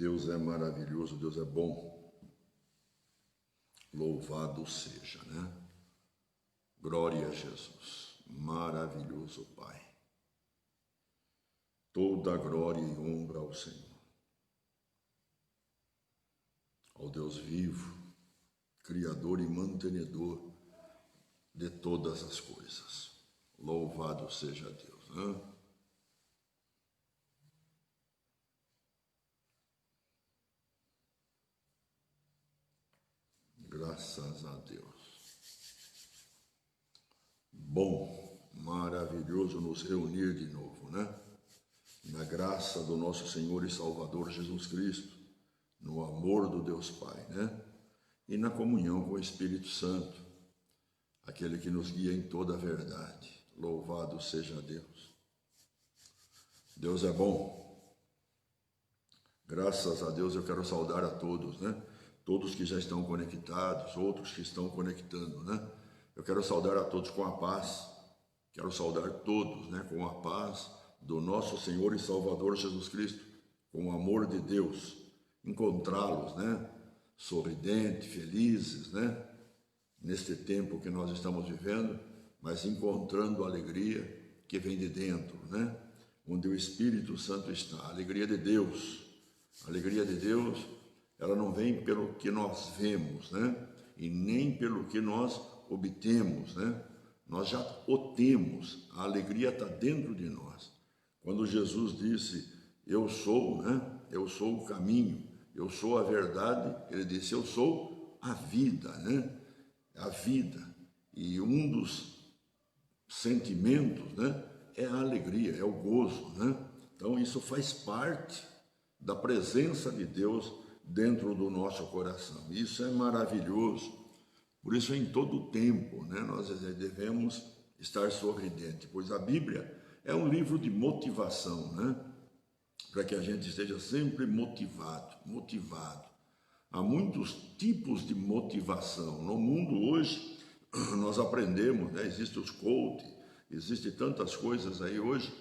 Deus é maravilhoso, Deus é bom. Louvado seja, né? Glória a Jesus, maravilhoso Pai. Toda glória e honra ao Senhor, ao Deus vivo, Criador e mantenedor de todas as coisas. Louvado seja Deus, né? Graças a Deus. Bom, maravilhoso nos reunir de novo, né? Na graça do nosso Senhor e Salvador Jesus Cristo, no amor do Deus Pai, né? E na comunhão com o Espírito Santo, aquele que nos guia em toda a verdade. Louvado seja Deus. Deus é bom. Graças a Deus eu quero saudar a todos, né? Todos que já estão conectados, outros que estão conectando, né? Eu quero saudar a todos com a paz. Quero saudar todos, né? Com a paz do nosso Senhor e Salvador Jesus Cristo, com o amor de Deus. Encontrá-los, né? Sorridentes, felizes, né? Neste tempo que nós estamos vivendo, mas encontrando a alegria que vem de dentro, né? Onde o Espírito Santo está, a alegria de Deus. A alegria de Deus, ela não vem pelo que nós vemos, né? E nem pelo que nós obtemos, né? Nós já o temos, a alegria está dentro de nós. Quando Jesus disse, eu sou, né? Eu sou o caminho, eu sou a verdade, ele disse, eu sou a vida, né? A vida. E um dos sentimentos, né? É a alegria, é o gozo, né? Então isso faz parte da presença de Deus dentro do nosso coração. Isso é maravilhoso. Por isso, em todo o tempo, né, nós devemos estar sorridentes, pois a Bíblia é um livro de motivação, né? Para que a gente esteja sempre motivado. Há muitos tipos de motivação. No mundo hoje, nós aprendemos, né? Existem os coach, existem tantas coisas aí hoje,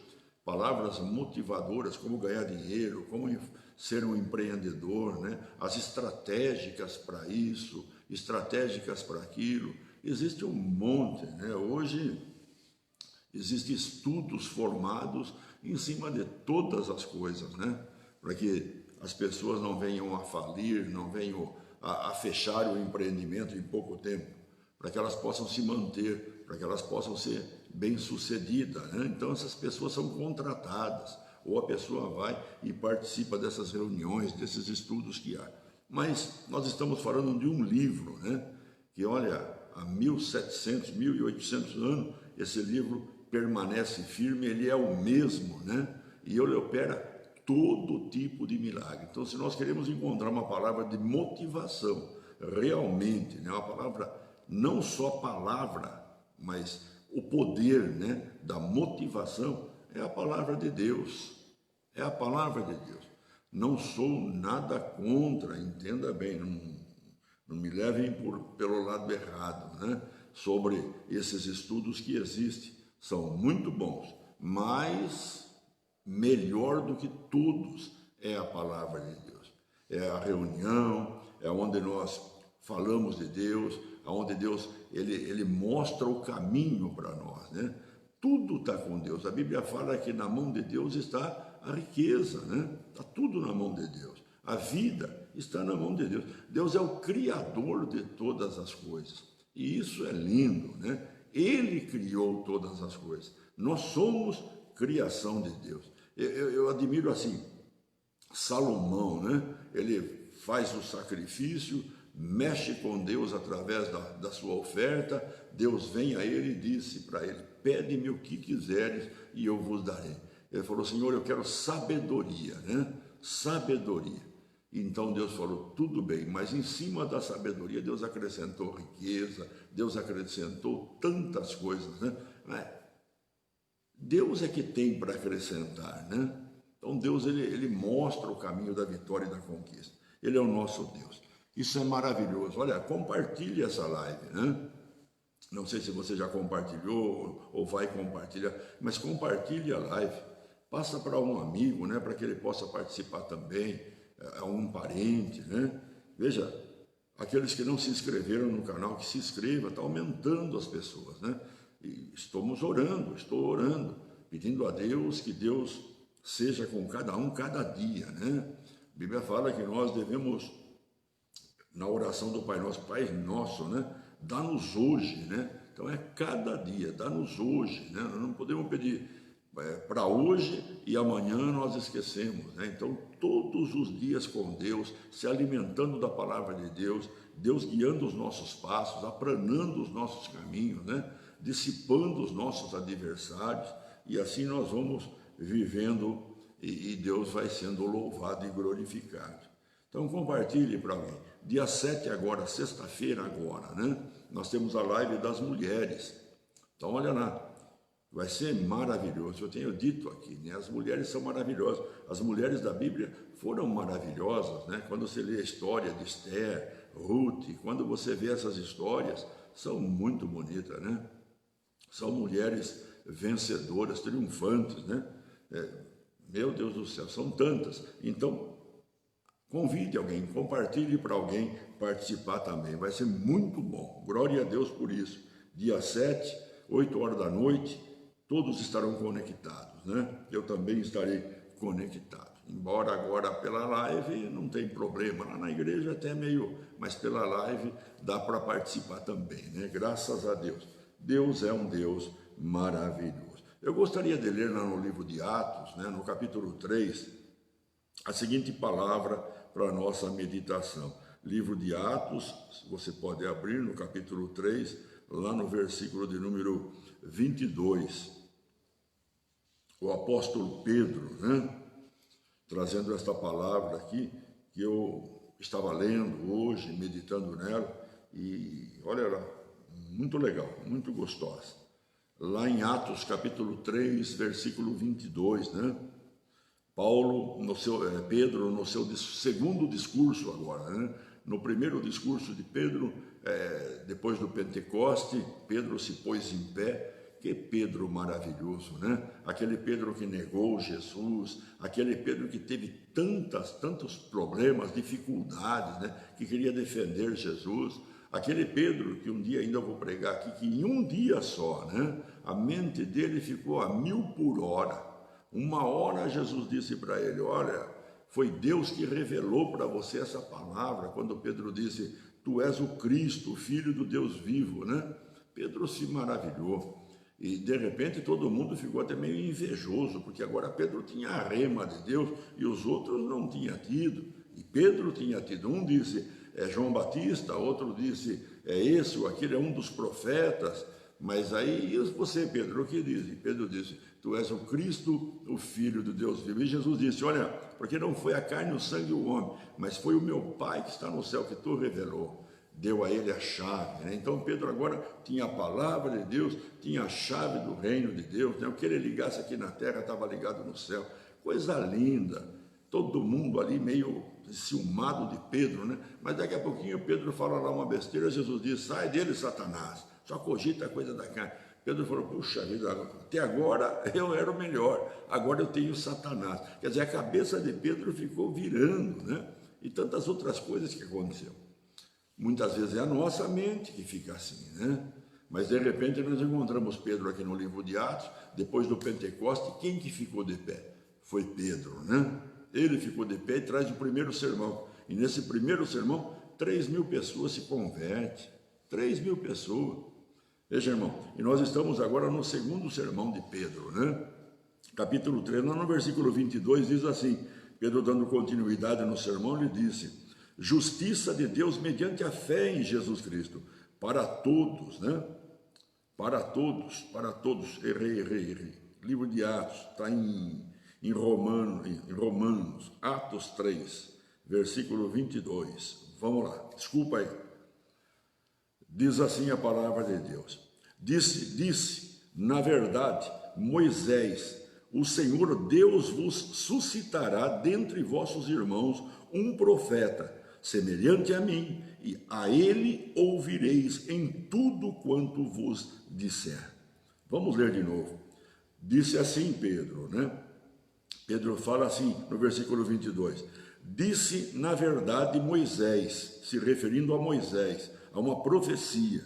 palavras motivadoras, como ganhar dinheiro, como ser um empreendedor, né? As estratégicas para isso, estratégicas para aquilo, existe um monte, né? Hoje existem estudos formados em cima de todas as coisas, né? Para que as pessoas não venham a falir, não venham a fechar o empreendimento em pouco tempo, para que elas possam se manter, para que elas possam ser bem-sucedidas, né? Então essas pessoas são contratadas, ou a pessoa vai e participa dessas reuniões, desses estudos que há. Mas nós estamos falando de um livro, né? Que olha, há 1700, 1800 anos, esse livro permanece firme, ele é o mesmo, né? E ele opera todo tipo de milagre. Então, se nós queremos encontrar uma palavra de motivação, realmente, né? Uma palavra, não só palavra, mas o poder, né? Da motivação, é a palavra de Deus. É a palavra de Deus. Não sou nada contra, entenda bem, não me levem pelo lado errado, né? Sobre esses estudos que existem. São muito bons, mas melhor do que todos é a palavra de Deus. É a reunião, é onde nós falamos de Deus, onde Deus ele mostra o caminho para nós, né? Tudo está com Deus. A Bíblia fala que na mão de Deus está a riqueza, né? Está tudo na mão de Deus. A vida está na mão de Deus. Deus é o Criador de todas as coisas. E isso é lindo, né? Ele criou todas as coisas. Nós somos criação de Deus. Eu admiro assim, Salomão, né? Ele faz o sacrifício, mexe com Deus através da sua oferta. Deus vem a ele e disse para ele, pede-me o que quiseres e eu vos darei. Ele falou, Senhor, eu quero sabedoria, né? Sabedoria. Então Deus falou, tudo bem, mas em cima da sabedoria Deus acrescentou riqueza, Deus acrescentou tantas coisas, né? Deus é que tem para acrescentar, né? Então Deus ele mostra o caminho da vitória e da conquista. Ele é o nosso Deus. Isso é maravilhoso. Olha, compartilhe essa live, né? Não sei se você já compartilhou ou vai compartilhar, mas compartilhe a live. Passa para um amigo, né? Para que ele possa participar também. a um parente, né? Veja, aqueles que não se inscreveram no canal, que se inscreva, está aumentando as pessoas, né? E estou orando, pedindo a Deus que Deus seja com cada um, cada dia, né? A Bíblia fala que nós devemos, na oração do Pai Nosso, Pai Nosso, né? Dá-nos hoje, né? Então é cada dia, dá-nos hoje, né? Nós não podemos pedir para hoje e amanhã nós esquecemos, né? Então todos os dias com Deus, se alimentando da palavra de Deus, Deus guiando os nossos passos, aplanando os nossos caminhos, né? Dissipando os nossos adversários, e assim nós vamos vivendo e Deus vai sendo louvado e glorificado. Então compartilhe para alguém. Dia 7 agora, sexta-feira agora, né? Nós temos a live das mulheres. Então olha lá, vai ser maravilhoso. Eu tenho dito aqui, né? As mulheres são maravilhosas. As mulheres da Bíblia foram maravilhosas, né? Quando você lê a história de Esther, Ruth, quando você vê essas histórias, são muito bonitas, né? São mulheres vencedoras, triunfantes, né? Meu Deus do céu, são tantas. Então, convide alguém, compartilhe para alguém participar também. Vai ser muito bom. Glória a Deus por isso. Dia 7, 8 horas da noite, todos estarão conectados, né? Eu também estarei conectado. Embora agora pela live não tem problema, lá na igreja até meio, mas pela live dá para participar também, né? Graças a Deus. Deus é um Deus maravilhoso. Eu gostaria de ler lá no livro de Atos, né, no capítulo 3, a seguinte palavra para a nossa meditação. Livro de Atos, você pode abrir no capítulo 3, lá no versículo de número 22. O apóstolo Pedro, né, trazendo esta palavra aqui, que eu estava lendo hoje, meditando nela, e olha lá, muito legal, muito gostosa. Lá em Atos, capítulo 3, versículo 22, né? Pedro, no seu segundo discurso agora, né? No primeiro discurso de Pedro, depois do Pentecoste, Pedro se pôs em pé. Que Pedro maravilhoso, né? Aquele Pedro que negou Jesus, aquele Pedro que teve tantos problemas, dificuldades, né? Que queria defender Jesus. Aquele Pedro que um dia, ainda eu vou pregar aqui, que em um dia só, né? A mente dele ficou a 1000 por hora. Uma hora Jesus disse para ele, olha, foi Deus que revelou para você essa palavra, quando Pedro disse, tu és o Cristo, o Filho do Deus vivo, né? Pedro se maravilhou. E de repente todo mundo ficou até meio invejoso, porque agora Pedro tinha a rema de Deus e os outros não tinham tido. E Pedro tinha tido. Um disse, é João Batista, outro disse, é esse ou aquele, é um dos profetas. Mas aí, você, Pedro, o que diz? E Pedro disse, tu és o Cristo, o Filho do Deus vivo. E Jesus disse, olha, porque não foi a carne, o sangue e o homem, mas foi o meu Pai que está no céu que tu revelou. Deu a ele a chave, né? Então Pedro agora tinha a palavra de Deus, tinha a chave do reino de Deus, né? O que ele ligasse aqui na terra estava ligado no céu. Coisa linda, todo mundo ali meio ciumado de Pedro, né? Mas daqui a pouquinho Pedro fala lá uma besteira, Jesus diz, sai dele, Satanás, só cogita a coisa da carne. Pedro falou, puxa vida, até agora eu era o melhor, agora eu tenho Satanás. Quer dizer, a cabeça de Pedro ficou virando, né? E tantas outras coisas que aconteceram. Muitas vezes é a nossa mente que fica assim, né? Mas de repente nós encontramos Pedro aqui no livro de Atos, depois do Pentecoste, quem que ficou de pé? Foi Pedro, né? Ele ficou de pé e traz o primeiro sermão. E nesse primeiro sermão, 3.000 pessoas se convertem. 3.000 pessoas. Veja, irmão, e nós estamos agora no segundo sermão de Pedro, né? Capítulo 3, no versículo 22, diz assim, Pedro dando continuidade no sermão, ele disse, justiça de Deus mediante a fé em Jesus Cristo, para todos, né? Para todos, errei. Livro de Atos, está em Romanos, Atos 3, versículo 22. Vamos lá, desculpa aí. Diz assim a palavra de Deus. Disse, na verdade, Moisés, o Senhor Deus vos suscitará dentre vossos irmãos um profeta, semelhante a mim, e a ele ouvireis em tudo quanto vos disser. Vamos ler de novo. Disse assim Pedro, né? Pedro fala assim no versículo 22, disse na verdade Moisés, se referindo a Moisés, a uma profecia,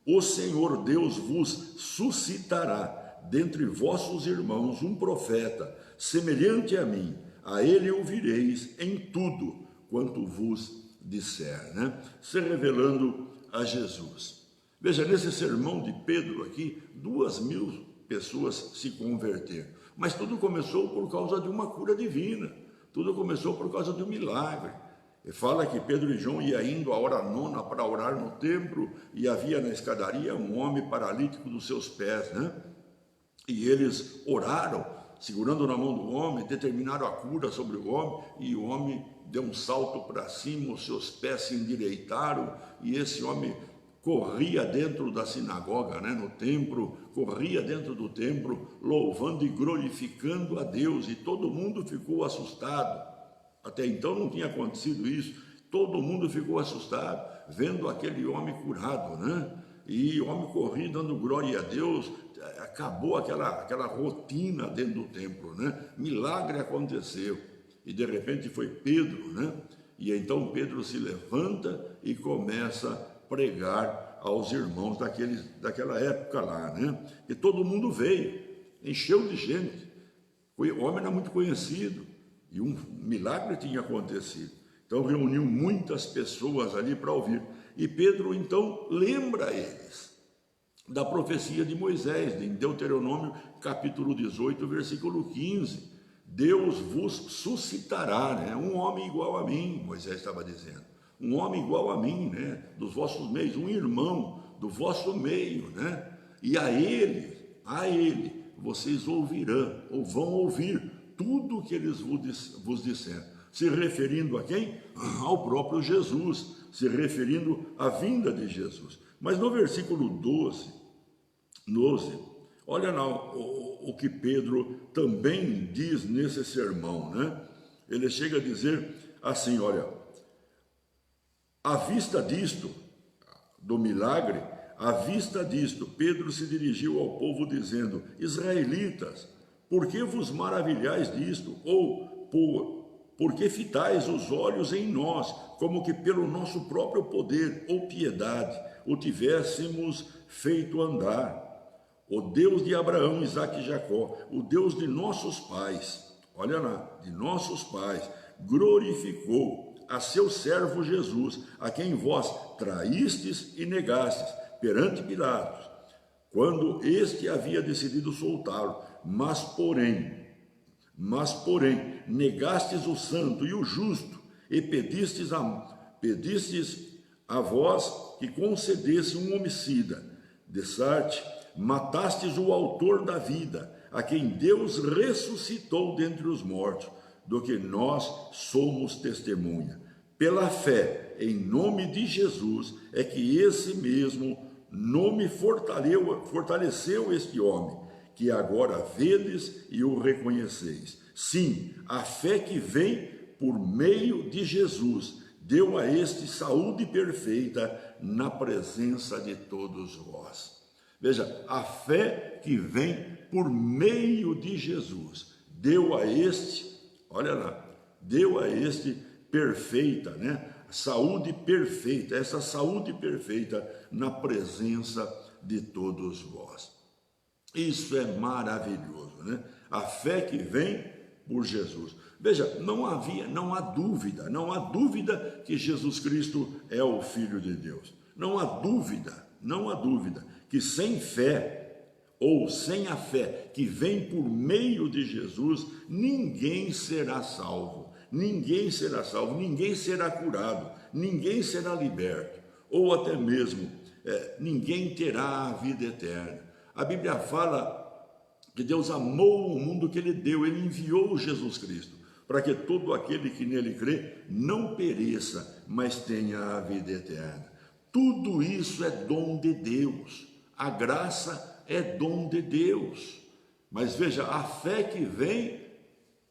o Senhor Deus vos suscitará dentre vossos irmãos um profeta, semelhante a mim, a ele ouvireis em tudo quanto vos disser, né? Se revelando a Jesus. Veja, nesse sermão de Pedro aqui, 2.000 pessoas se converteram, mas tudo começou por causa de uma cura divina, tudo começou por causa de um milagre. E fala que Pedro e João iam indo à hora nona para orar no templo, e havia na escadaria um homem paralítico dos seus pés, né? E eles oraram, segurando na mão do homem, determinaram a cura sobre o homem, e o homem deu um salto para cima, os seus pés se endireitaram, e esse homem corria dentro da sinagoga, né, no templo, corria dentro do templo, louvando e glorificando a Deus, e todo mundo ficou assustado. Até então não tinha acontecido isso, todo mundo ficou assustado, vendo aquele homem curado, né? E o homem corria dando glória a Deus, acabou aquela rotina dentro do templo, né? Milagre aconteceu, e de repente foi Pedro, né? E então Pedro se levanta e começa a pregar aos irmãos daquela época lá, né? E todo mundo veio, encheu de gente, o homem era muito conhecido, e um milagre tinha acontecido. Então reuniu muitas pessoas ali para ouvir. E Pedro então lembra eles da profecia de Moisés, em Deuteronômio capítulo 18, versículo 15. Deus vos suscitará, né? Um homem igual a mim, Moisés estava dizendo. Um homem igual a mim, né? Dos vossos meios, um irmão do vosso meio, né? E a ele, vocês ouvirão, ou vão ouvir tudo o que eles vos disseram, se referindo a quem? Ao próprio Jesus, se referindo à vinda de Jesus. Mas no versículo 12, olha lá o que Pedro também diz nesse sermão, né? Ele chega a dizer assim, olha, à vista disto, do milagre, à vista disto, Pedro se dirigiu ao povo dizendo, israelitas, por que vos maravilhais disto? Ou por que fitais os olhos em nós, como que pelo nosso próprio poder ou piedade o tivéssemos feito andar? O Deus de Abraão, Isaque e Jacó, o Deus de nossos pais, olha lá, de nossos pais, glorificou a seu servo Jesus, a quem vós traístes e negastes perante Pilatos, quando este havia decidido soltá-lo, mas porém, negastes o santo e o justo, e pedistes a vós que concedesse um homicida. Dessarte, matastes o autor da vida, a quem Deus ressuscitou dentre os mortos, do que nós somos testemunha. Pela fé, em nome de Jesus, é que esse mesmo nome fortaleceu este homem, que agora vedes e o reconheceis. Sim, a fé que vem por meio de Jesus deu a este saúde perfeita na presença de todos vós. Veja, a fé que vem por meio de Jesus deu a este, olha lá, deu a este perfeita, né? Saúde perfeita, essa saúde perfeita na presença de todos vós. Isso é maravilhoso, né? A fé que vem por Jesus. Veja, não há dúvida que Jesus Cristo é o Filho de Deus. Não há dúvida que sem fé, ou sem a fé que vem por meio de Jesus, ninguém será salvo, ninguém será curado, ninguém será liberto, ou até mesmo ninguém terá a vida eterna. A Bíblia fala que Deus amou o mundo que Ele deu, Ele enviou Jesus Cristo, para que todo aquele que nele crê não pereça, mas tenha a vida eterna. Tudo isso é dom de Deus, a graça é dom de Deus. Mas veja, a fé que vem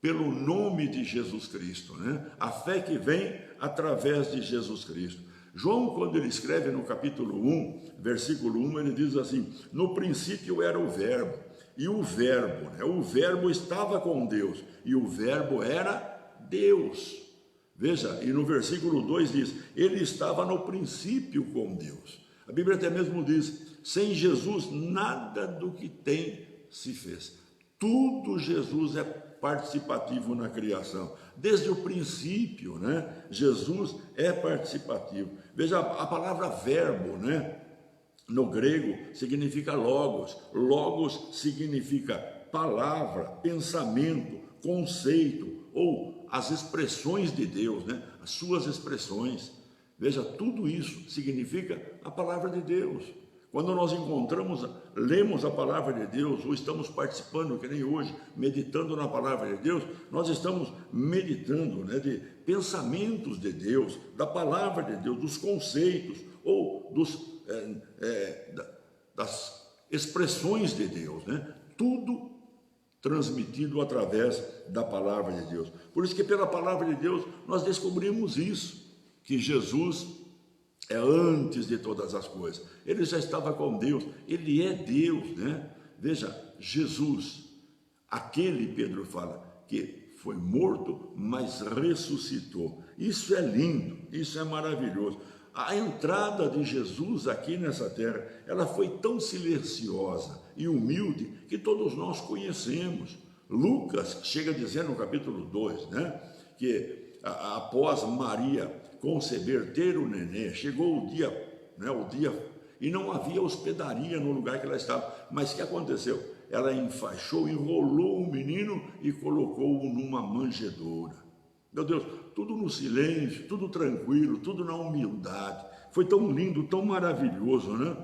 pelo nome de Jesus Cristo, né? A fé que vem através de Jesus Cristo. João, quando ele escreve no capítulo 1, versículo 1, ele diz assim, no princípio era o verbo, E o verbo, né? O verbo estava com Deus, e o verbo era Deus. Veja, e no versículo 2 diz, ele estava no princípio com Deus. A Bíblia até mesmo diz, sem Jesus nada do que tem se fez. Tudo Jesus é participativo na criação. Desde o princípio, né? Jesus é participativo. Veja, a palavra verbo, né? No grego significa logos. Logos significa palavra, pensamento, conceito, ou as expressões de Deus, né? As suas expressões. Veja, tudo isso significa a palavra de Deus. Quando nós lemos a palavra de Deus, ou estamos participando, que nem hoje, meditando na palavra de Deus, nós estamos meditando, né, de pensamentos de Deus, da palavra de Deus, dos conceitos, ou das expressões de Deus, né? Tudo transmitido através da palavra de Deus. Por isso que pela palavra de Deus nós descobrimos isso, que Jesus é antes de todas as coisas. Ele já estava com Deus, ele é Deus, né? Veja, Jesus, aquele, Pedro fala, que foi morto, mas ressuscitou. Isso é lindo, isso é maravilhoso. A entrada de Jesus aqui nessa terra, ela foi tão silenciosa e humilde que todos nós conhecemos. Lucas chega a dizer no capítulo 2, né, que após Maria conceber, ter o nenê, chegou o dia, né, e não havia hospedaria no lugar que ela estava. Mas o que aconteceu? Ela enfaixou, enrolou o menino e colocou-o numa manjedoura. Meu Deus, tudo no silêncio, tudo tranquilo, tudo na humildade. Foi tão lindo, tão maravilhoso, né?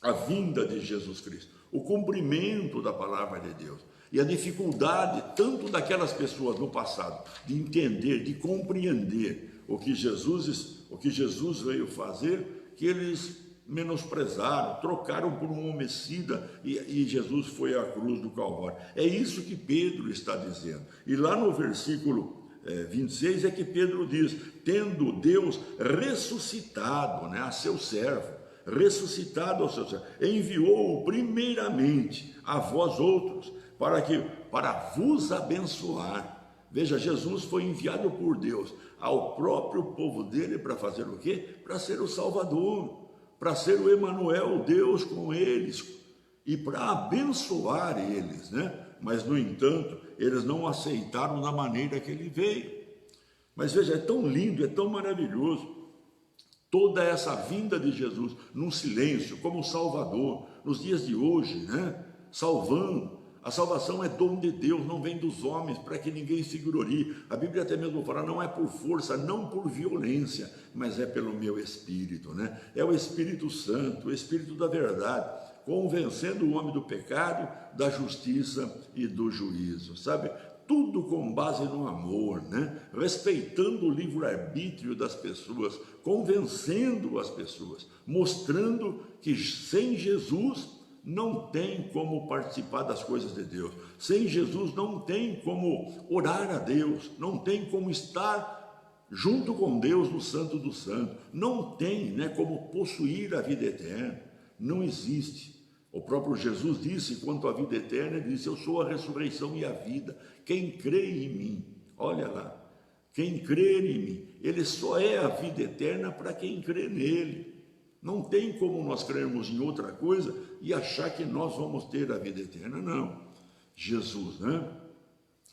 A vinda de Jesus Cristo, o cumprimento da palavra de Deus. E a dificuldade, tanto daquelas pessoas no passado, de entender, de compreender o que Jesus veio fazer, que eles menosprezaram, trocaram por um homicida, e Jesus foi à cruz do Calvário. É isso que Pedro está dizendo. E lá no versículo 26 é que Pedro diz, tendo Deus ressuscitado, né, a seu servo, ressuscitado ao seu servo, enviou-o primeiramente a vós outros, para vos abençoar. Veja, Jesus foi enviado por Deus ao próprio povo dele para fazer o quê? Para ser o Salvador, para ser o Emanuel, Deus com eles, e para abençoar eles, né? Mas, no entanto, eles não aceitaram da maneira que ele veio. Mas veja, é tão lindo, é tão maravilhoso, toda essa vinda de Jesus, num silêncio, como Salvador, nos dias de hoje, né? Salvando. A salvação é dom de Deus, não vem dos homens, para que ninguém se glorie. A Bíblia até mesmo fala, não é por força, não por violência, mas é pelo meu Espírito, né? É o Espírito Santo, o Espírito da verdade, convencendo o homem do pecado, da justiça e do juízo, sabe? Tudo com base no amor, né? Respeitando o livre-arbítrio das pessoas, convencendo as pessoas, mostrando que sem Jesus não tem como participar das coisas de Deus. Sem Jesus não tem como orar a Deus, não tem como estar junto com Deus no Santo dos Santos, não tem, né, como possuir a vida eterna, não existe. O próprio Jesus disse, quanto à vida eterna, ele disse, eu sou a ressurreição e a vida, quem crê em mim, olha lá, quem crer em mim, ele só é a vida eterna para quem crê nele. Não tem como nós crermos em outra coisa e achar que nós vamos ter a vida eterna, não. Jesus, né?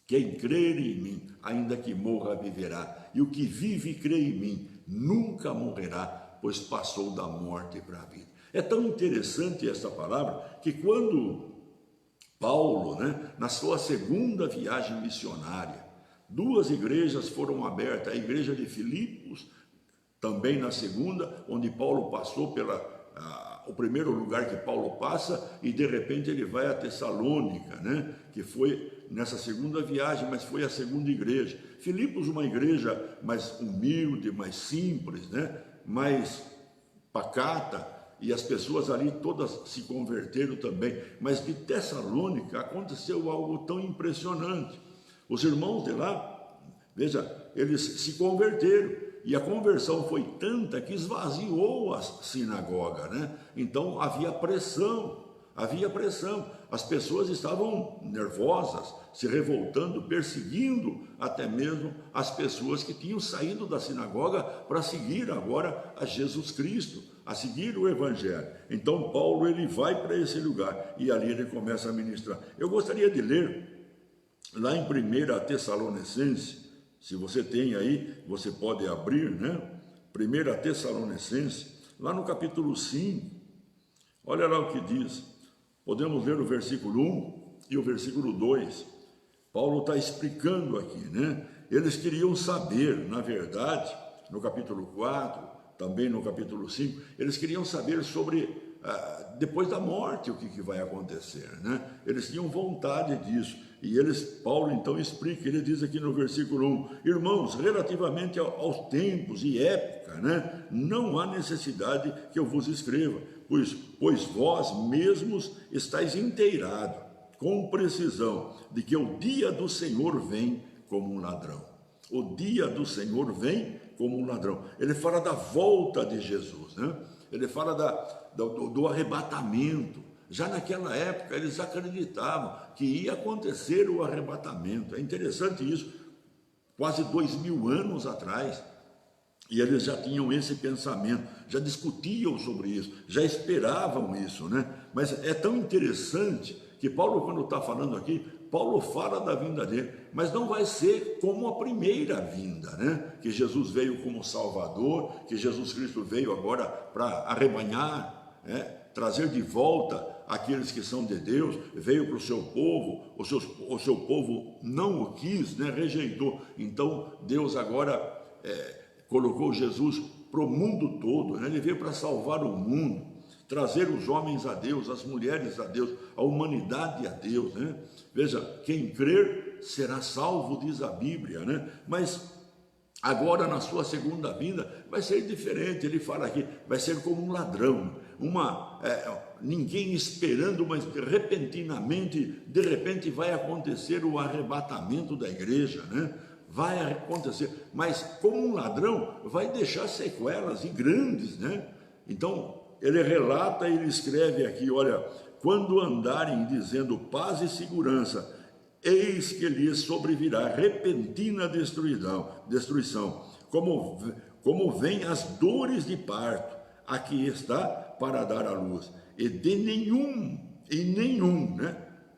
Quem crer em mim, ainda que morra, viverá. E o que vive e crê em mim, nunca morrerá, pois passou da morte para a vida. É tão interessante essa palavra, que quando Paulo, né, na sua segunda viagem missionária, duas igrejas foram abertas, a igreja de Filipos, também na segunda, onde Paulo passou o primeiro lugar que Paulo passa, e de repente ele vai a Tessalônica, né? Que foi nessa segunda viagem, mas foi a segunda igreja. Filipos, uma igreja mais humilde, mais simples, né? Mais pacata, e as pessoas ali todas se converteram também. Mas de Tessalônica aconteceu algo tão impressionante. Os irmãos de lá, veja, eles se converteram. E a conversão foi tanta que esvaziou a sinagoga, né? Então havia pressão havia pressão, as pessoas estavam nervosas, se revoltando, perseguindo até mesmo as pessoas que tinham saído da sinagoga para seguir agora a Jesus Cristo, a seguir o Evangelho. Então Paulo, ele vai para esse lugar e ali ele começa a ministrar. Eu gostaria de ler lá em 1 Tessalonicenses, se você tem aí, você pode abrir, né? 1 Tessalonicenses, lá no capítulo 5, olha lá o que diz. Podemos ler o versículo 1 e o versículo 2. Paulo está explicando aqui, né? Eles queriam saber, na verdade, no capítulo 4, também no capítulo 5, eles queriam saber sobre, depois da morte, o que vai acontecer, né? Eles tinham vontade disso. E Paulo então explica, ele diz aqui no versículo 1, irmãos, relativamente aos tempos e época, né? Não há necessidade que eu vos escreva, pois vós mesmos estáis inteirados, com precisão, de que o dia do Senhor vem como um ladrão. O dia do Senhor vem como um ladrão. Ele fala da volta de Jesus, né? Ele fala do arrebatamento. Já naquela época eles acreditavam que ia acontecer o arrebatamento. É interessante isso, quase 2000 anos atrás. E eles já tinham esse pensamento, já discutiam sobre isso, já esperavam isso, né? Mas é tão interessante que Paulo, quando está falando aqui, Paulo fala da vinda dele, mas não vai ser como a primeira vinda, né? Que Jesus veio como Salvador, que Jesus Cristo veio agora para arrebanhar, né? Trazer de volta aqueles que são de Deus, veio para o seu povo, o seu povo não o quis, né? Rejeitou. Então Deus agora colocou Jesus para o mundo todo, né? Ele veio para salvar o mundo, trazer os homens a Deus, as mulheres a Deus, a humanidade a Deus, né? Veja, quem crer será salvo, diz a Bíblia, né? Mas agora na sua segunda vinda vai ser diferente. Ele fala aqui, vai ser como um ladrão, ninguém esperando, mas repentinamente, de repente vai acontecer o arrebatamento da igreja, né? Vai acontecer, mas como um ladrão vai deixar sequelas e grandes, né? Então ele relata, ele escreve aqui, olha, quando andarem dizendo paz e segurança, eis que lhes sobrevirá repentina destruição, como vem as dores de parto, aqui está para dar à luz, e de nenhum, né?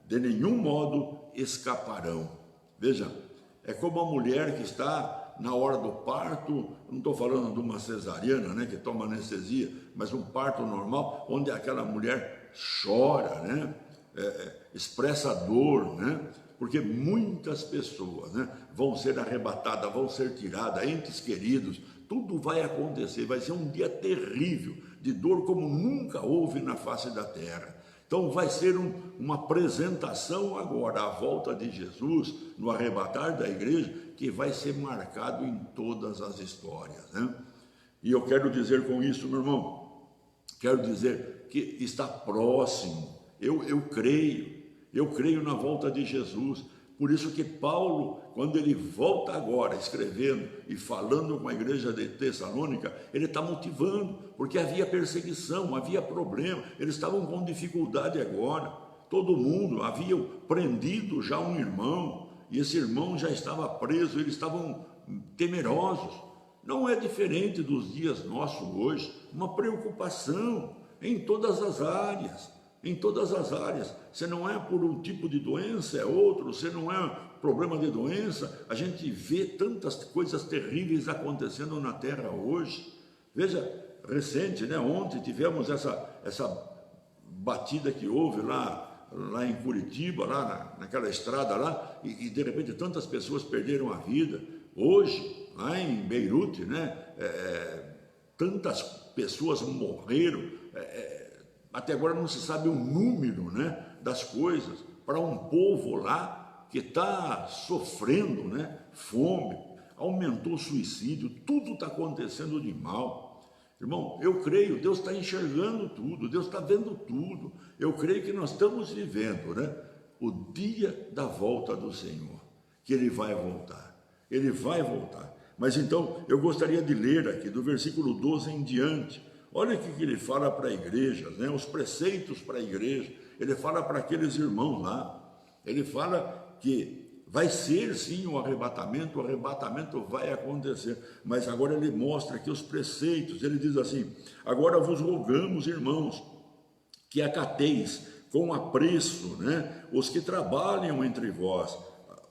De nenhum modo escaparão. Veja, é como a mulher que está na hora do parto, não estou falando de uma cesariana, né, que toma anestesia, mas um parto normal, onde aquela mulher chora, né, expressa dor, né, porque muitas pessoas, né, vão ser arrebatadas, vão ser tiradas, entes queridos, tudo vai acontecer, vai ser um dia terrível, de dor como nunca houve na face da terra. Então vai ser uma apresentação agora, a volta de Jesus, no arrebatar da igreja, que vai ser marcado em todas as histórias, né? E eu quero dizer com isso, meu irmão, quero dizer que está próximo, eu creio na volta de Jesus. Por isso que Paulo, quando ele volta agora, escrevendo e falando com a igreja de Tessalônica, ele está motivando, porque havia perseguição, havia problema, eles estavam com dificuldade agora, todo mundo, havia prendido já um irmão, e esse irmão já estava preso, eles estavam temerosos. Não é diferente dos dias nossos hoje, uma preocupação em todas as áreas, se não é por um tipo de doença, é outro, se não é problema de doença, a gente vê tantas coisas terríveis acontecendo na terra hoje. Veja, recente, né? Ontem tivemos essa batida que houve lá em Curitiba, lá naquela estrada lá, e de repente tantas pessoas perderam a vida. Hoje, lá em Beirute, né? Tantas pessoas morreram, até agora não se sabe o número, né, das coisas, para um povo lá que está sofrendo, né, fome, aumentou o suicídio, tudo está acontecendo de mal. Irmão, eu creio, Deus está enxergando tudo, Deus está vendo tudo. Eu creio que nós estamos vivendo, né, o dia da volta do Senhor, que Ele vai voltar. Mas então, eu gostaria de ler aqui, do versículo 12 em diante. Olha o que ele fala para a igreja, né? Os preceitos para a igreja. ele fala para aqueles irmãos lá, ele fala que vai ser sim o arrebatamento vai acontecer, mas agora ele mostra aqui os preceitos, ele diz assim: agora vos rogamos, irmãos, que acateis com apreço, né, os que trabalham entre vós,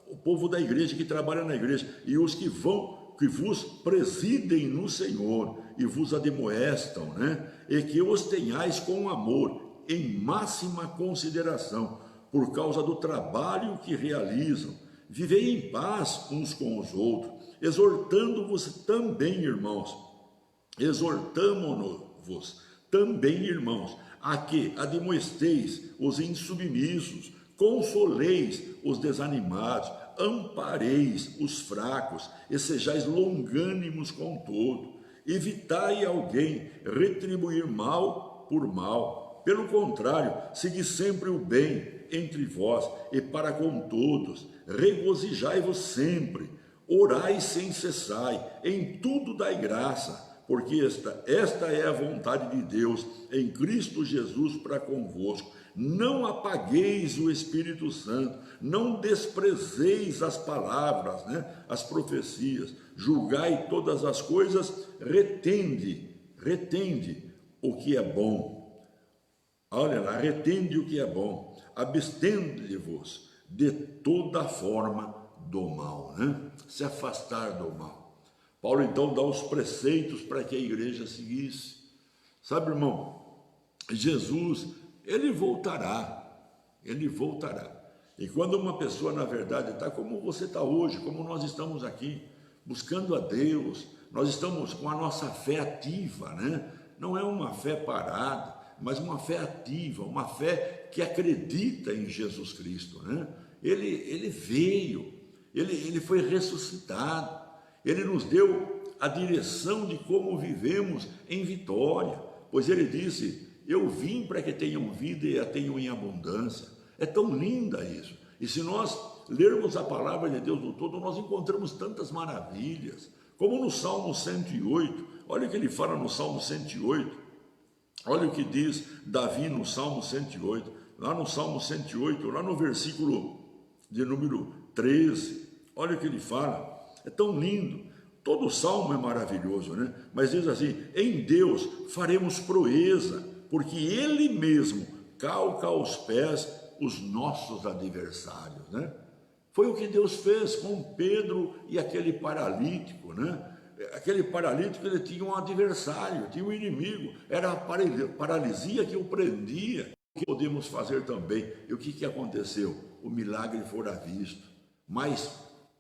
o povo da igreja que trabalha na igreja, e os que vos presidem no Senhor e vos admoestam, né, e que os tenhais com amor, em máxima consideração, por causa do trabalho que realizam. Vivei em paz uns com os outros, exortando-vos também, irmãos, exortamo-vos também, irmãos, a que admoesteis os insubmissos, consoleis os desanimados, ampareis os fracos, e sejais longânimos com todo. Evitai alguém retribuir mal por mal. Pelo contrário, segui sempre o bem entre vós e para com todos. Regozijai-vos sempre, orai sem cessar, em tudo dai graça, porque esta é a vontade de Deus em Cristo Jesus para convosco. Não apagueis o Espírito Santo, não desprezeis as palavras, né, as profecias, julgai todas as coisas, retende o que é bom. Olha lá, retende o que é bom, abstende-vos de toda forma do mal, né? Se afastar do mal. Paulo então dá os preceitos para que a igreja seguisse. Sabe, irmão, Jesus, ele voltará. E quando uma pessoa, na verdade, está como você está hoje, como nós estamos aqui, buscando a Deus, nós estamos com a nossa fé ativa, né? Não é uma fé parada, mas uma fé ativa, uma fé que acredita em Jesus Cristo, né? Ele veio, ele foi ressuscitado, ele nos deu a direção de como vivemos em vitória, pois ele disse: eu vim para que tenham vida e a tenham em abundância. É tão linda isso. E se nós lermos a palavra de Deus no todo, nós encontramos tantas maravilhas, como no Salmo 108, olha o que ele fala no Salmo 108, olha o que diz Davi no Salmo 108, lá no Salmo 108, lá no versículo de número 13, olha o que ele fala. É tão lindo, todo o salmo é maravilhoso, né? Mas diz assim: em Deus faremos proeza, porque Ele mesmo calca aos pés os nossos adversários, né? Foi o que Deus fez com Pedro e aquele paralítico, né? Aquele paralítico, ele tinha um adversário, tinha um inimigo, era a paralisia que o prendia. O que podemos fazer também? E o que aconteceu? O milagre fora visto, mas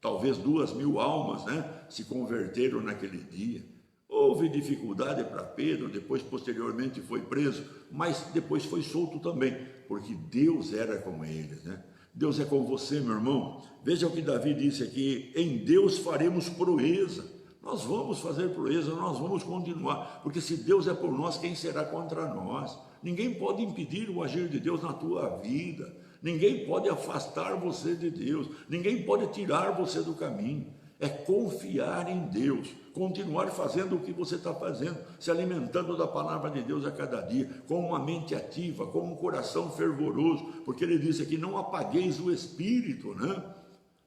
talvez 2.000 almas, né, se converteram naquele dia. Houve dificuldade para Pedro, depois posteriormente foi preso, mas depois foi solto também, porque Deus era com eles, né? Deus é com você, meu irmão. Veja o que Davi disse aqui: em Deus faremos proeza. Nós vamos fazer proeza, nós vamos continuar, porque se Deus é por nós, quem será contra nós? Ninguém pode impedir o agir de Deus na tua vida. Ninguém pode afastar você de Deus, ninguém pode tirar você do caminho. É confiar em Deus, continuar fazendo o que você está fazendo, se alimentando da palavra de Deus a cada dia, com uma mente ativa, com um coração fervoroso, porque ele disse aqui: não apagueis o Espírito, né?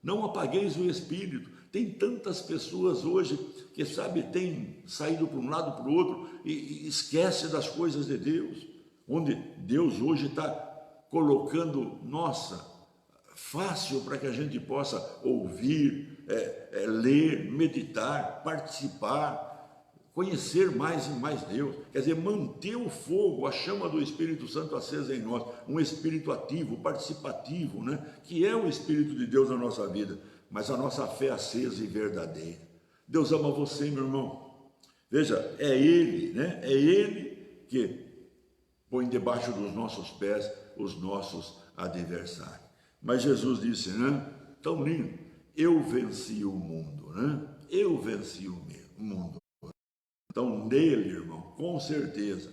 Não apagueis o Espírito. Tem tantas pessoas hoje que, sabe, tem saído para um lado para o outro e esquece das coisas de Deus, onde Deus hoje está colocando, nossa, fácil para que a gente possa ouvir, ler, meditar, participar, conhecer mais e mais Deus. Quer dizer, manter o fogo, a chama do Espírito Santo acesa em nós, um espírito ativo, participativo, né? Que é o Espírito de Deus na nossa vida, mas a nossa fé acesa e verdadeira. Deus ama você, meu irmão. Veja, é Ele, né? É Ele que põe debaixo dos nossos pés os nossos adversários. Mas Jesus disse, né? Tão lindo: eu venci o mundo, né? Eu venci o mundo. Então, nele, irmão, com certeza,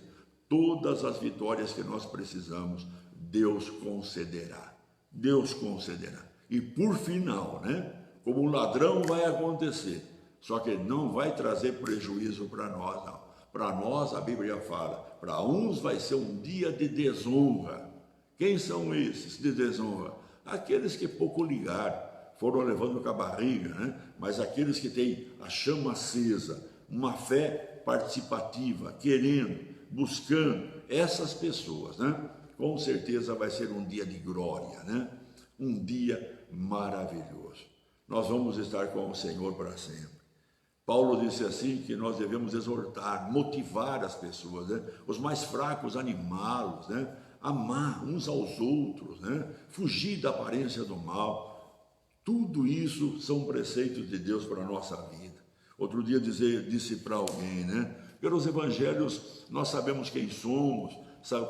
todas as vitórias que nós precisamos, Deus concederá. Deus concederá. E por final, né? Como um ladrão vai acontecer, só que não vai trazer prejuízo para nós, não. Para nós, a Bíblia fala, para uns vai ser um dia de desonra, Quem são esses de desonra? Aqueles que pouco ligaram, foram levando com a barriga, né? Mas aqueles que têm a chama acesa, uma fé participativa, querendo, buscando, essas pessoas, né? Com certeza vai ser um dia de glória, né? Um dia maravilhoso. Nós vamos estar com o Senhor para sempre. Paulo disse assim que nós devemos exortar, motivar as pessoas, né? Os mais fracos, animá-los, né? Amar uns aos outros, né? Fugir da aparência do mal. Tudo isso são preceitos de Deus para a nossa vida. Outro dia disse para alguém, né? Pelos evangelhos nós sabemos quem somos,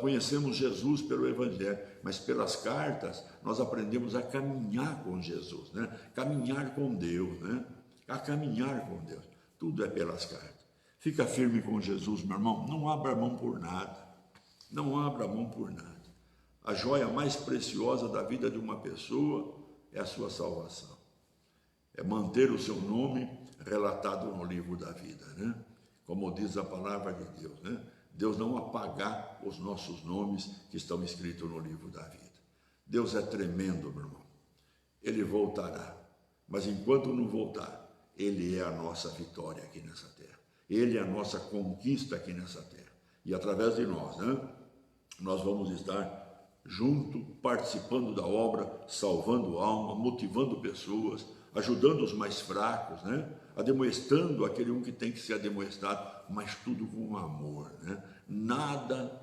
conhecemos Jesus pelo evangelho, mas pelas cartas nós aprendemos a caminhar com Jesus, né? Caminhar com Deus, né? A caminhar com Deus. Tudo é pelas cartas. Fica firme com Jesus, meu irmão. Não abra mão por nada. Não abra mão por nada. A joia mais preciosa da vida de uma pessoa é a sua salvação. É manter o seu nome relatado no livro da vida, né? Como diz a palavra de Deus, né? Deus não apagar os nossos nomes que estão escritos no livro da vida. Deus é tremendo, meu irmão. Ele voltará. Mas enquanto não voltar, Ele é a nossa vitória aqui nessa terra. Ele é a nossa conquista aqui nessa terra. E através de nós, né? Nós vamos estar junto, participando da obra, salvando alma, motivando pessoas, ajudando os mais fracos, né? Ademoestando aquele um que tem que ser ademoestado, mas tudo com amor, né? Nada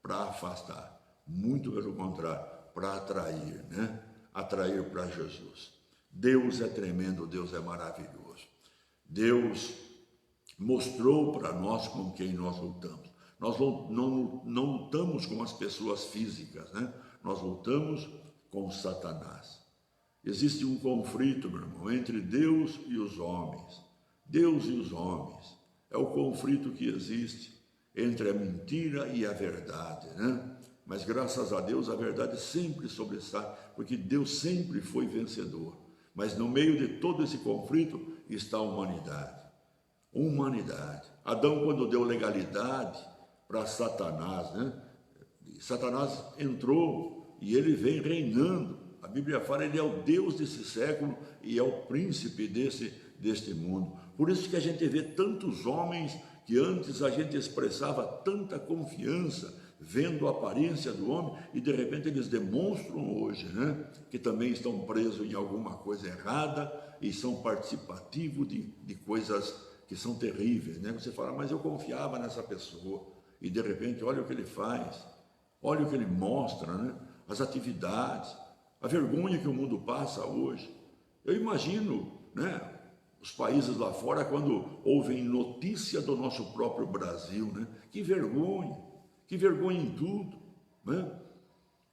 para afastar, muito pelo contrário, para atrair, né? Atrair para Jesus. Deus é tremendo, Deus é maravilhoso. Deus mostrou para nós com quem nós lutamos. Nós não lutamos com as pessoas físicas, né? Nós lutamos com Satanás. Existe um conflito, meu irmão, entre Deus e os homens. Deus e os homens. É o conflito que existe entre a mentira e a verdade, né? Mas graças a Deus a verdade sempre sobressai, porque Deus sempre foi vencedor. Mas no meio de todo esse conflito está a humanidade. Humanidade. Adão, quando deu legalidade para Satanás, né? Satanás entrou e ele vem reinando. A Bíblia fala, ele é o Deus desse século e é o príncipe deste mundo. Por isso que a gente vê tantos homens que antes a gente expressava tanta confiança, vendo a aparência do homem, e de repente eles demonstram hoje, né, que também estão presos em alguma coisa errada e são participativos de coisas que são terríveis, né? Você fala, mas eu confiava nessa pessoa, e de repente olha o que ele faz, olha o que ele mostra, né? As atividades, a vergonha que o mundo passa hoje. Eu imagino, né, os países lá fora quando ouvem notícia do nosso próprio Brasil, né? Que vergonha em tudo, né?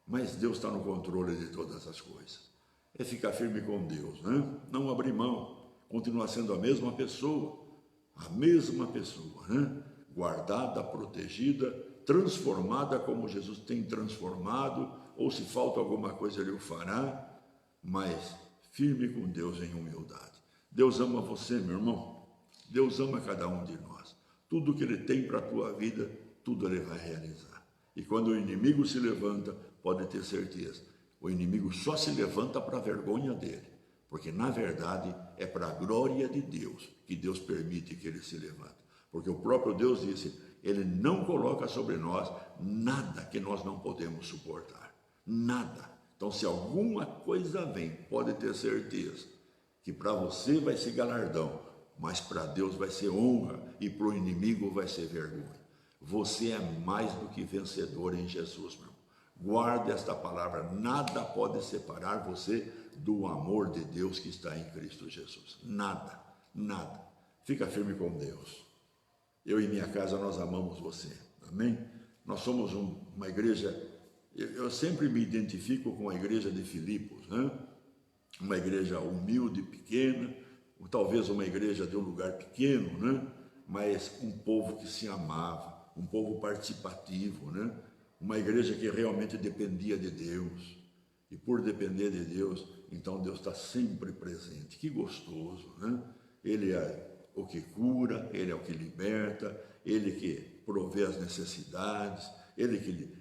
Mas Deus está no controle de todas as coisas. É ficar firme com Deus, né? Não abrir mão, continuar sendo a mesma pessoa, né? Guardada, protegida, transformada como Jesus tem transformado, ou se falta alguma coisa Ele o fará, mas firme com Deus em humildade. Deus ama você, meu irmão. Deus ama cada um de nós. Tudo que Ele tem para a tua vida, tudo Ele vai realizar. E quando o inimigo se levanta, pode ter certeza, o inimigo só se levanta para a vergonha dele, porque na verdade é para a glória de Deus que Deus permite que ele se levante. Porque o próprio Deus disse, Ele não coloca sobre nós nada que nós não podemos suportar. Nada. Então, se alguma coisa vem, pode ter certeza que para você vai ser galardão, mas para Deus vai ser honra e para o inimigo vai ser vergonha. Você é mais do que vencedor em Jesus, meu irmão. Guarde esta palavra, nada pode separar você do amor de Deus que está em Cristo Jesus. Nada, nada. Fica firme com Deus. Eu e minha casa, nós amamos você. Amém? Nós somos uma igreja, eu sempre me identifico com a igreja de Filipos, né? Uma igreja humilde, pequena, ou talvez uma igreja de um lugar pequeno, né? Mas um povo que se amava, um povo participativo, né? Uma igreja que realmente dependia de Deus. E por depender de Deus, então Deus está sempre presente. Que gostoso, né? Ele é o que cura, Ele é o que liberta, Ele que provê as necessidades, Ele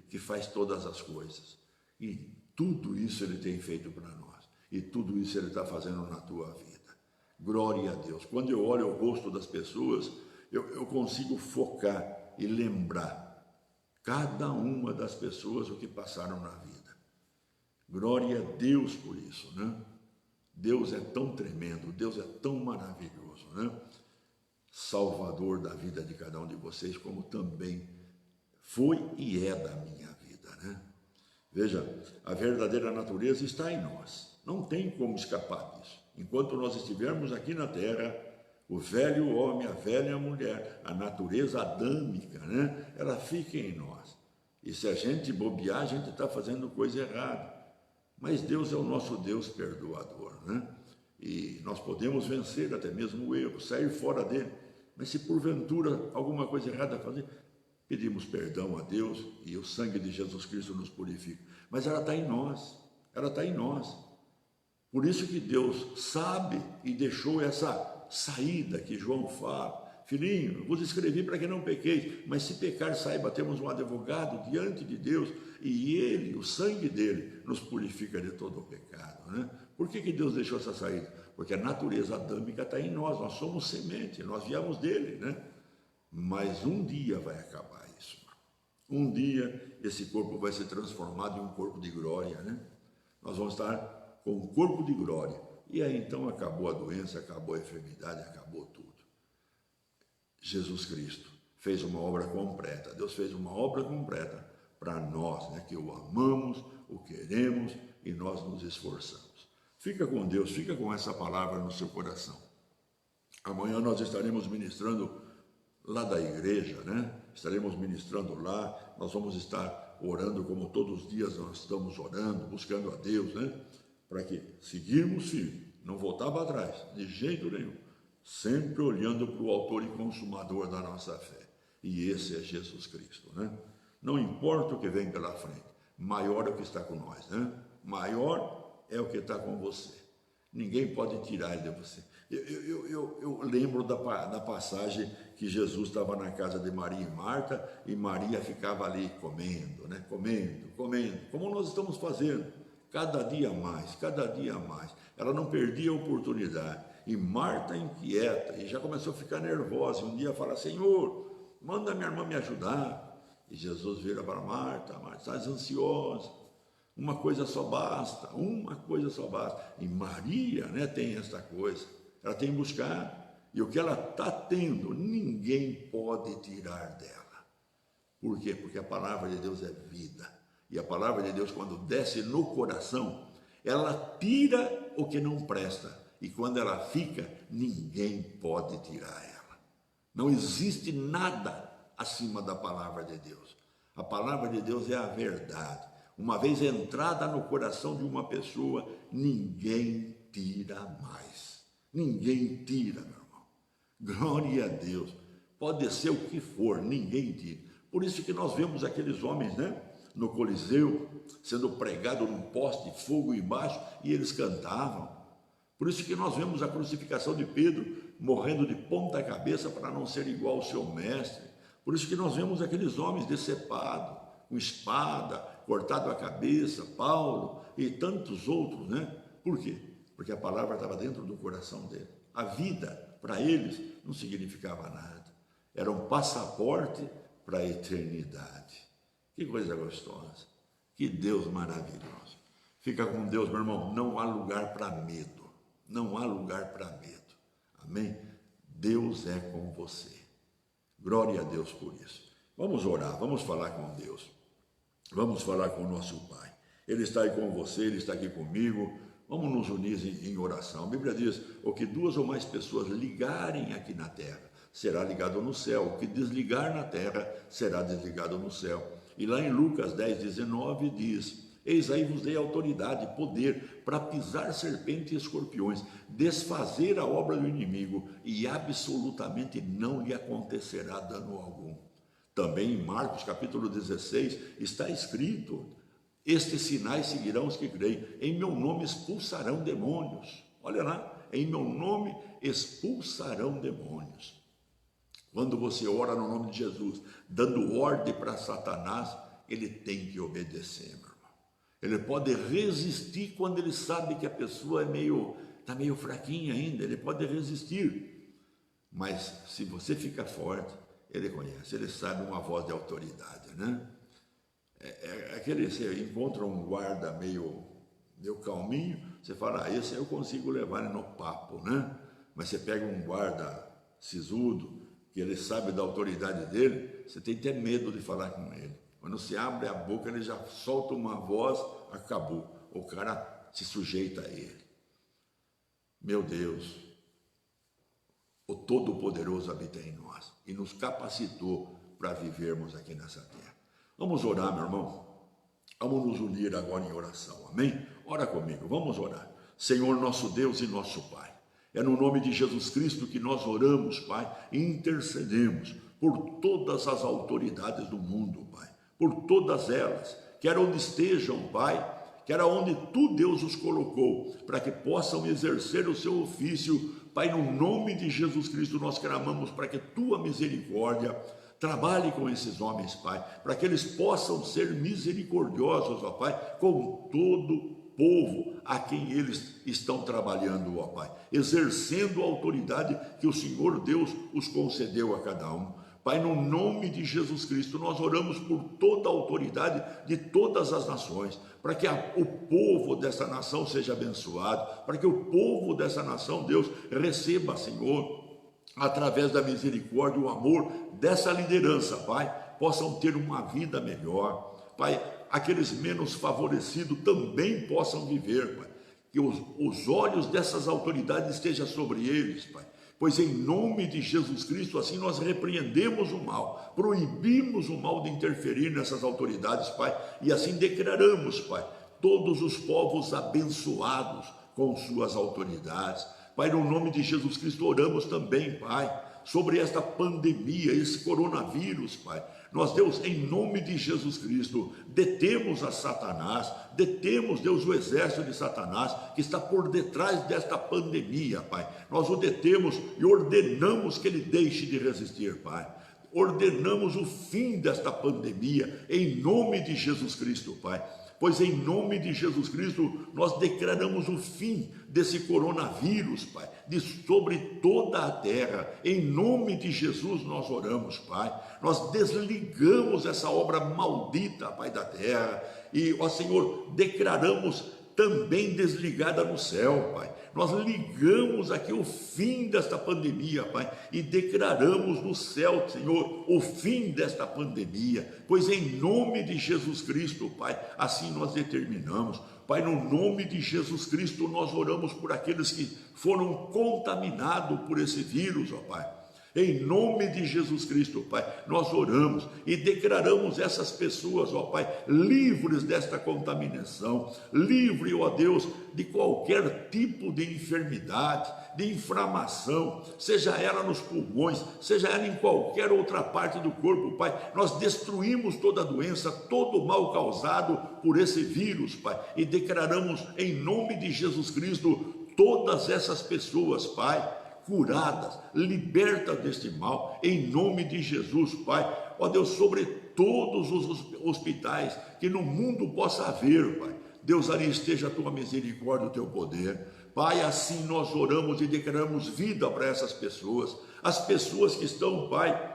que faz todas as coisas. E tudo isso Ele tem feito para nós. E tudo isso Ele está fazendo na tua vida. Glória a Deus. Quando eu olho o rosto das pessoas, eu consigo focar e lembrar cada uma das pessoas o que passaram na vida. Glória a Deus por isso, né? Deus é tão tremendo, Deus é tão maravilhoso, né? Salvador da vida de cada um de vocês, como também foi e é da minha vida, né? Veja, a verdadeira natureza está em nós, não tem como escapar disso. Enquanto nós estivermos aqui na terra, o velho homem, a velha mulher, a natureza adâmica, né? Ela fica em nós. E se a gente bobear, a gente está fazendo coisa errada. Mas Deus é o nosso Deus perdoador, né? E nós podemos vencer até mesmo o erro, sair fora dele. Mas se porventura alguma coisa errada fazer, pedimos perdão a Deus e o sangue de Jesus Cristo nos purifica. Mas ela está em nós, ela está em nós. Por isso que Deus sabe e deixou essa saída que João fala. Filhinho, eu vos escrevi para que não pequeis, mas se pecar, saiba, temos um advogado diante de Deus e ele, o sangue dele, nos purifica de todo o pecado, né? Por que Deus deixou essa saída? Porque a natureza adâmica está em nós, nós somos semente, nós viemos dele, né? Mas um dia vai acabar isso. Um dia esse corpo vai ser transformado em um corpo de glória, né? Nós vamos estar com um corpo de glória. E aí então acabou a doença, acabou a enfermidade, acabou tudo. Jesus Cristo fez uma obra completa. Deus fez uma obra completa para nós, né, que o amamos, o queremos e nós nos esforçamos. Fica com Deus, fica com essa palavra no seu coração. Amanhã nós estaremos ministrando lá da igreja, né? Estaremos ministrando lá, nós vamos estar orando como todos os dias nós estamos orando, buscando a Deus, né? Para que seguirmos firme, não voltar para trás, de jeito nenhum. Sempre olhando para o autor e consumador da nossa fé. E esse é Jesus Cristo, né? Não importa o que vem pela frente, maior é o que está com nós, né? Maior é o que está com você. Ninguém pode tirar ele de você. Eu lembro da passagem que Jesus estava na casa de Maria e Marta, e Maria ficava ali comendo, né? Comendo, como nós estamos fazendo, cada dia mais, cada dia mais. Ela não perdia a oportunidade. E Marta inquieta, e já começou a ficar nervosa. Um dia fala: Senhor, manda minha irmã me ajudar. E Jesus vira para Marta: Marta, estás ansiosa, uma coisa só basta, uma coisa só basta. E Maria, né, tem esta coisa, ela tem que buscar, e o que ela está tendo, ninguém pode tirar dela. Por quê? Porque a palavra de Deus é vida, e a palavra de Deus, quando desce no coração, ela tira o que não presta. E quando ela fica, ninguém pode tirar ela. Não existe nada acima da palavra de Deus. A palavra de Deus é a verdade. Uma vez entrada no coração de uma pessoa, ninguém tira mais. Ninguém tira, meu irmão. Glória a Deus. Pode ser o que for, ninguém tira. Por isso que nós vemos aqueles homens, né, no Coliseu, sendo pregado num poste de fogo embaixo, e eles cantavam. Por isso que nós vemos a crucificação de Pedro morrendo de ponta cabeça para não ser igual ao seu mestre. Por isso que nós vemos aqueles homens decepados, com espada, cortado a cabeça, Paulo e tantos outros, né? Por quê? Porque a palavra estava dentro do coração dele. A vida, para eles, não significava nada. Era um passaporte para a eternidade. Que coisa gostosa. Que Deus maravilhoso. Fica com Deus, meu irmão. Não há lugar para medo. Não há lugar para medo. Amém? Deus é com você. Glória a Deus por isso. Vamos orar, vamos falar com Deus. Vamos falar com o nosso Pai. Ele está aí com você, Ele está aqui comigo. Vamos nos unir em oração. A Bíblia diz: o que duas ou mais pessoas ligarem aqui na terra, será ligado no céu. O que desligar na terra, será desligado no céu. E lá em Lucas 10:19 diz: eis aí vos dei autoridade, poder, para pisar serpentes e escorpiões, desfazer a obra do inimigo, e absolutamente não lhe acontecerá dano algum. Também em Marcos capítulo 16 está escrito: estes sinais seguirão os que creem, em meu nome expulsarão demônios. Olha lá, em meu nome expulsarão demônios. Quando você ora no nome de Jesus, dando ordem para Satanás, ele tem que obedecer, meu irmão. Ele pode resistir quando ele sabe que a pessoa está meio fraquinha ainda, ele pode resistir. Mas se você fica forte, ele conhece, ele sabe uma voz de autoridade, né? Aquele, você encontra um guarda meio calminho, você fala, esse aí eu consigo levar ele no papo, né? Mas você pega um guarda sisudo, que ele sabe da autoridade dele, você tem até medo de falar com ele. Quando você abre a boca, ele já solta uma voz, acabou. O cara se sujeita a ele. Meu Deus, o Todo-Poderoso habita em nós e nos capacitou para vivermos aqui nessa terra. Vamos orar, meu irmão? Vamos nos unir agora em oração, amém? Ora comigo, vamos orar. Senhor, nosso Deus e nosso Pai, é no nome de Jesus Cristo que nós oramos, Pai, e intercedemos por todas as autoridades do mundo, Pai, por todas elas, quer onde estejam, Pai, quer aonde Tu, Deus, os colocou, para que possam exercer o seu ofício, Pai, no nome de Jesus Cristo nós clamamos para que Tua misericórdia trabalhe com esses homens, Pai, para que eles possam ser misericordiosos, ó Pai, com todo povo a quem eles estão trabalhando, ó Pai, exercendo a autoridade que o Senhor Deus os concedeu a cada um. Pai, no nome de Jesus Cristo, nós oramos por toda a autoridade de todas as nações, para que o povo dessa nação seja abençoado, para que o povo dessa nação, Deus, receba, Senhor, através da misericórdia, o amor dessa liderança, Pai, possam ter uma vida melhor. Pai, aqueles menos favorecidos também possam viver, Pai, que os olhos dessas autoridades estejam sobre eles, Pai, pois em nome de Jesus Cristo, assim nós repreendemos o mal, proibimos o mal de interferir nessas autoridades, Pai, e assim declaramos, Pai, todos os povos abençoados com suas autoridades. Pai, no nome de Jesus Cristo oramos também, Pai, sobre esta pandemia, esse coronavírus, Pai. Nós, Deus, em nome de Jesus Cristo, detemos a Satanás, detemos, Deus, o exército de Satanás que está por detrás desta pandemia, Pai. Nós o detemos e ordenamos que ele deixe de resistir, Pai. Ordenamos o fim desta pandemia, em nome de Jesus Cristo, Pai. Pois em nome de Jesus Cristo, nós declaramos o fim desse coronavírus, Pai, sobre toda a terra. Em nome de Jesus nós oramos, Pai. Nós desligamos essa obra maldita, Pai, da terra. E, ó Senhor, declaramos também desligada no céu, Pai. Nós ligamos aqui o fim desta pandemia, Pai, e declaramos no céu, Senhor, o fim desta pandemia, pois em nome de Jesus Cristo, Pai, assim nós determinamos. Pai, no nome de Jesus Cristo, nós oramos por aqueles que foram contaminados por esse vírus, ó Pai. Em nome de Jesus Cristo, Pai, nós oramos e declaramos essas pessoas, ó Pai, livres desta contaminação, livre, ó Deus, de qualquer tipo de enfermidade, de inflamação, seja ela nos pulmões, seja ela em qualquer outra parte do corpo, Pai. Nós destruímos toda a doença, todo o mal causado por esse vírus, Pai, e declaramos em nome de Jesus Cristo todas essas pessoas, Pai, curadas, libertas deste mal, em nome de Jesus, Pai. Ó Deus, sobre todos os hospitais que no mundo possa haver, Pai, Deus, ali esteja a Tua misericórdia, o Teu poder, Pai. Assim nós oramos e declaramos vida para essas pessoas, as pessoas que estão, Pai,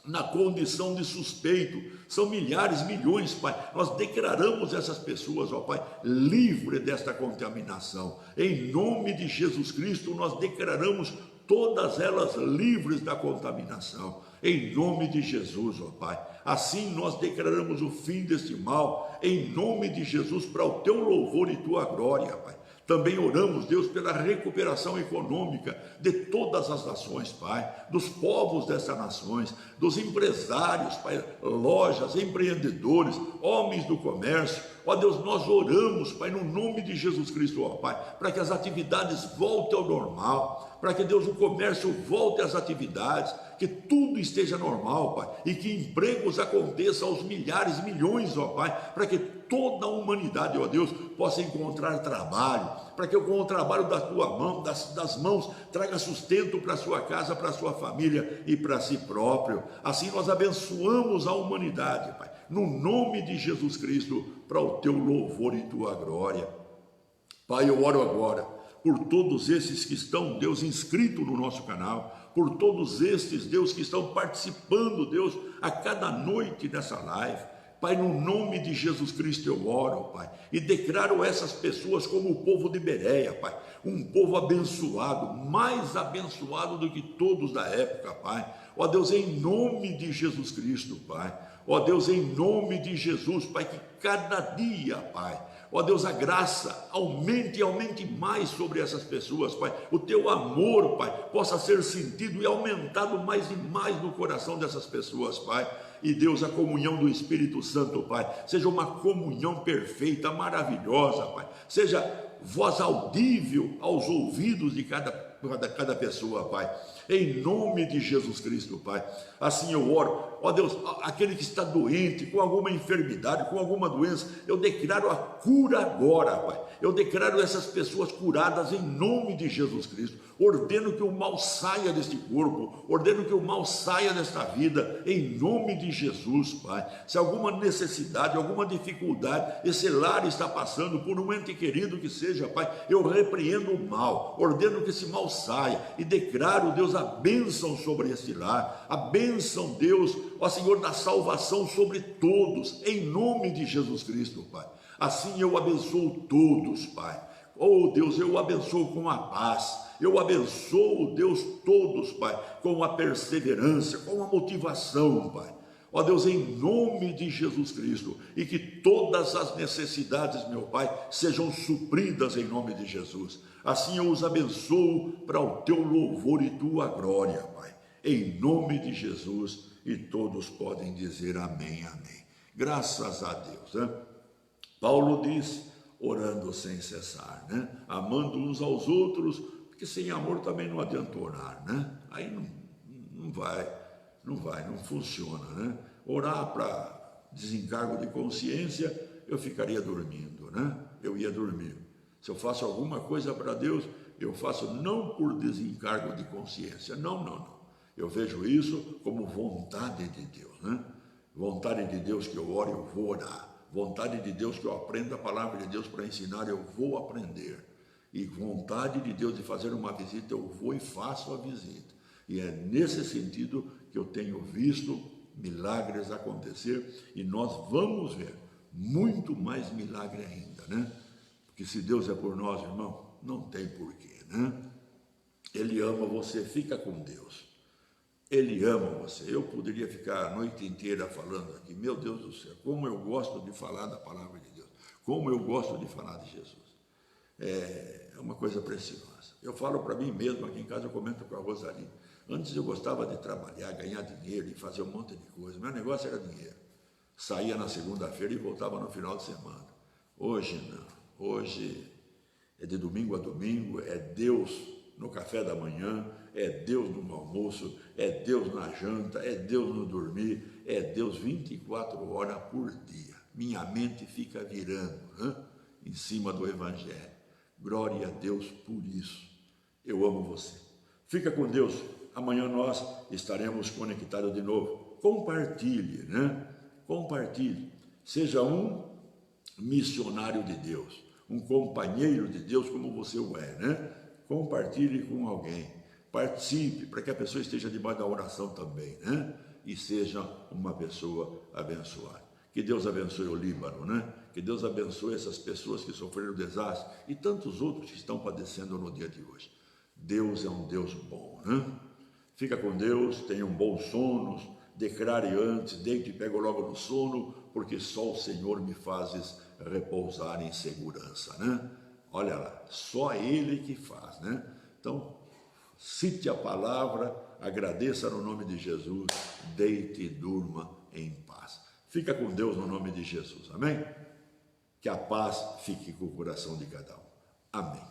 na condição de suspeito, são milhares, milhões, Pai. Nós declaramos essas pessoas, ó Pai, livre desta contaminação. Em nome de Jesus Cristo, nós declaramos todas elas livres da contaminação. Em nome de Jesus, ó Pai. Assim nós declaramos o fim deste mal, em nome de Jesus, para o Teu louvor e Tua glória, Pai. Também oramos, Deus, pela recuperação econômica de todas as nações, Pai, dos povos dessas nações, dos empresários, Pai, lojas, empreendedores, homens do comércio. Ó Deus, nós oramos, Pai, no nome de Jesus Cristo, ó Pai, para que as atividades voltem ao normal, para que, Deus, o comércio volte às atividades, que tudo esteja normal, Pai, e que empregos aconteçam aos milhares, milhões, ó Pai, para que toda a humanidade, ó Deus, possa encontrar trabalho, para que eu, com o trabalho da tua mão, das mãos, traga sustento para a sua casa, para a sua família e para si próprio. Assim nós abençoamos a humanidade, Pai, no nome de Jesus Cristo, para o teu louvor e tua glória. Pai, eu oro agora por todos esses que estão, Deus, inscritos no nosso canal, por todos estes, Deus, que estão participando, Deus, a cada noite dessa live. Pai, no nome de Jesus Cristo eu oro, Pai, e declaro essas pessoas como o povo de Bereia, Pai, um povo abençoado, mais abençoado do que todos da época, Pai. Ó Deus, em nome de Jesus Cristo, Pai. Ó Deus, em nome de Jesus, Pai, que cada dia, Pai, ó Deus, a graça aumente e aumente mais sobre essas pessoas, Pai. O teu amor, Pai, possa ser sentido e aumentado mais e mais no coração dessas pessoas, Pai. E Deus, a comunhão do Espírito Santo, Pai, seja uma comunhão perfeita, maravilhosa, Pai. Seja voz audível aos ouvidos de cada pessoa, Pai. Em nome de Jesus Cristo, Pai. Assim eu oro, ó Deus, aquele que está doente, com alguma enfermidade, com alguma doença, eu declaro a cura agora, Pai. Eu declaro essas pessoas curadas em nome de Jesus Cristo. Ordeno que o mal saia deste corpo, ordeno que o mal saia desta vida, em nome de Jesus, Pai. Se alguma necessidade, alguma dificuldade, esse lar está passando por um ente querido que seja, Pai, eu repreendo o mal, ordeno que esse mal saia e declaro, Deus, a bênção sobre esse lar, a bênção, Deus, ó Senhor, da salvação sobre todos, em nome de Jesus Cristo, Pai. Assim eu abençoo todos, Pai. Oh Deus, eu abençoo com a paz. Eu abençoo, Deus, todos, Pai, com a perseverança, com a motivação, Pai. Ó Deus, em nome de Jesus Cristo, e que todas as necessidades, meu Pai, sejam supridas em nome de Jesus. Assim eu os abençoo para o teu louvor e tua glória, Pai. Em nome de Jesus, e todos podem dizer amém, amém. Graças a Deus, né? Paulo diz, orando sem cessar, né? Amando uns aos outros, porque sem amor também não adianta orar, né? Aí não vai, não funciona, né? Orar para desencargo de consciência, eu ficaria dormindo, né? Eu ia dormir. Se eu faço alguma coisa para Deus, eu faço não por desencargo de consciência, não. Eu vejo isso como vontade de Deus, né? Vontade de Deus que eu ore, eu vou orar. Vontade de Deus que eu aprenda a palavra de Deus para ensinar, eu vou aprender. E vontade de Deus de fazer uma visita, eu vou e faço a visita. E é nesse sentido que eu tenho visto milagres acontecer, e nós vamos ver muito mais milagre ainda, né? Porque se Deus é por nós, irmão, não tem porquê, né? Ele ama você, fica com Deus. Ele ama você. Eu poderia ficar a noite inteira falando aqui, meu Deus do céu, como eu gosto de falar da palavra de Deus, como eu gosto de falar de Jesus. É uma coisa preciosa. Eu falo para mim mesmo, aqui em casa eu comento com a Rosalinda. Antes eu gostava de trabalhar, ganhar dinheiro e fazer um monte de coisa. Meu negócio era dinheiro. Saía na segunda-feira e voltava no final de semana. Hoje não. Hoje é de domingo a domingo, é Deus no café da manhã, é Deus no almoço, é Deus na janta, é Deus no dormir, é Deus 24 horas por dia. Minha mente fica virando, né? Em cima do Evangelho. Glória a Deus por isso. Eu amo você. Fica com Deus. Amanhã nós estaremos conectados de novo. Compartilhe, né? Compartilhe. Seja um missionário de Deus, um companheiro de Deus como você o é, né? Compartilhe com alguém. Participe para que a pessoa esteja debaixo da oração também, né? E seja uma pessoa abençoada. Que Deus abençoe o Líbano, né? Que Deus abençoe essas pessoas que sofreram desastre e tantos outros que estão padecendo no dia de hoje. Deus é um Deus bom, né? Fica com Deus, tenha um bom sono, declare antes, deite e pego logo no sono, porque só o Senhor me fazes repousar em segurança, né? Olha lá, só Ele que faz, né? Então, cite a palavra, agradeça no nome de Jesus, deite e durma em paz. Fica com Deus no nome de Jesus, amém? Que a paz fique com o coração de cada um. Amém.